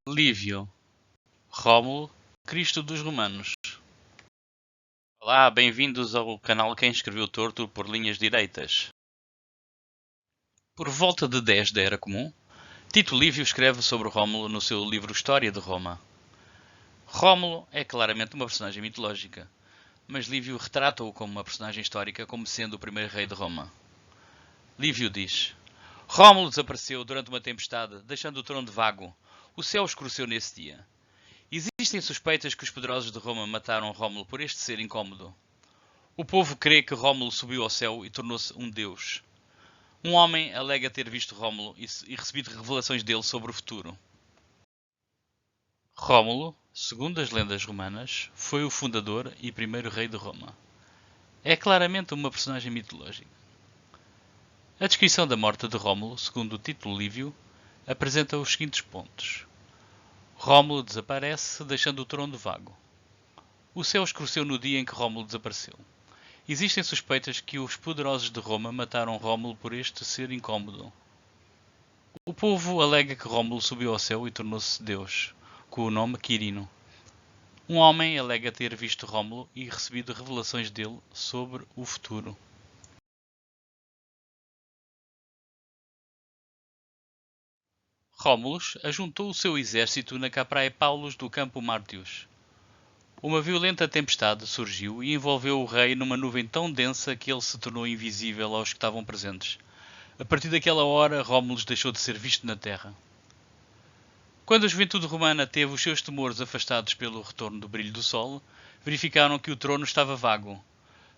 Lívio, Rómulo, Cristo dos Romanos. Olá, bem-vindos ao canal Quem Escreveu Torto por Linhas Direitas. Por volta de 10 da Era Comum, Tito Livio escreve sobre Rómulo no seu livro História de Roma. Rómulo é claramente uma personagem mitológica, mas Livio retrata-o como uma personagem histórica como sendo o primeiro rei de Roma. Livio diz: Rómulo desapareceu durante uma tempestade, deixando o trono vago. O céu escureceu nesse dia. Existem suspeitas que os poderosos de Roma mataram Rómulo por este ser incômodo. O povo crê que Rómulo subiu ao céu e tornou-se um deus. Um homem alega ter visto Rómulo e recebido revelações dele sobre o futuro. Rómulo, segundo as lendas romanas, foi o fundador e primeiro rei de Roma. É claramente uma personagem mitológica. A descrição da morte de Rómulo, segundo Tito Livio, apresenta os seguintes pontos. Rómulo desaparece, deixando o trono vago. O céu escureceu no dia em que Rómulo desapareceu. Existem suspeitas que os poderosos de Roma mataram Rómulo por este ser incômodo. O povo alega que Rómulo subiu ao céu e tornou-se Deus, com o nome Quirino. Um homem alega ter visto Rómulo e recebido revelações dele sobre o futuro. Rómulus ajuntou o seu exército na praia Paulus do Campo Martius. Uma violenta tempestade surgiu e envolveu o rei numa nuvem tão densa que ele se tornou invisível aos que estavam presentes. A partir daquela hora, Rómulus deixou de ser visto na terra. Quando a juventude romana teve os seus temores afastados pelo retorno do brilho do sol, verificaram que o trono estava vago.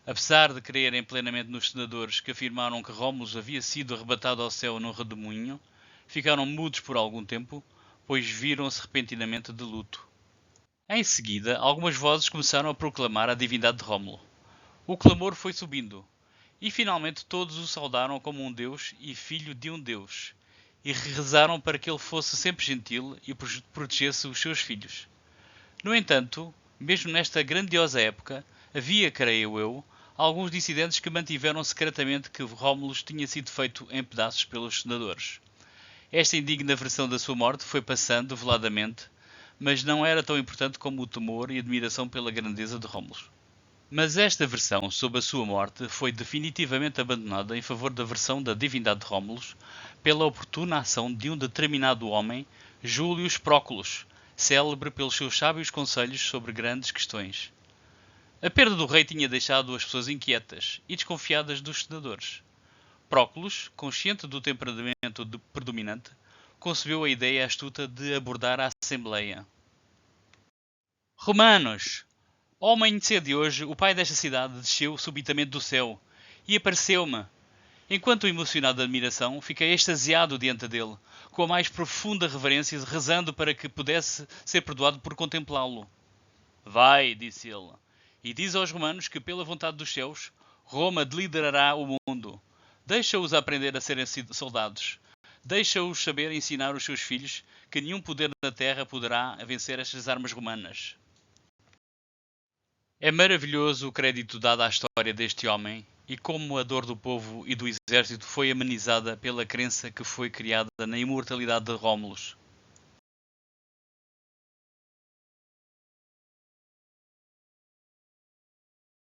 Apesar de crerem plenamente nos senadores que afirmaram que Rómulus havia sido arrebatado ao céu num redemoinho, ficaram mudos por algum tempo, pois viram-se repentinamente de luto. Em seguida, algumas vozes começaram a proclamar a divindade de Rómulo. O clamor foi subindo, e finalmente todos o saudaram como um deus e filho de um deus, e rezaram para que ele fosse sempre gentil e protegesse os seus filhos. No entanto, mesmo nesta grandiosa época, havia, creio eu, alguns dissidentes que mantiveram secretamente que Rómulo tinha sido feito em pedaços pelos senadores. Esta indigna versão da sua morte foi passando veladamente, mas não era tão importante como o temor e admiração pela grandeza de Rómulo. Mas esta versão sobre a sua morte foi definitivamente abandonada em favor da versão da divindade de Rómulo pela oportuna ação de um determinado homem, Júlio Próculo, célebre pelos seus sábios conselhos sobre grandes questões. A perda do rei tinha deixado as pessoas inquietas e desconfiadas dos senadores. Próculo, consciente do temperamento predominante, concebeu a ideia astuta de abordar a Assembleia. Romanos! Ao amanhecer de hoje, o pai desta cidade desceu subitamente do céu e apareceu-me. Enquanto emocionado de admiração, fiquei extasiado diante dele, com a mais profunda reverência, rezando para que pudesse ser perdoado por contemplá-lo. Vai, disse ele, e diz aos romanos que, pela vontade dos céus, Roma liderará o mundo. Deixa-os aprender a serem soldados. Deixa-os saber ensinar os seus filhos que nenhum poder na terra poderá vencer estas armas romanas. É maravilhoso o crédito dado à história deste homem e como a dor do povo e do exército foi amenizada pela crença que foi criada na imortalidade de Rómulo.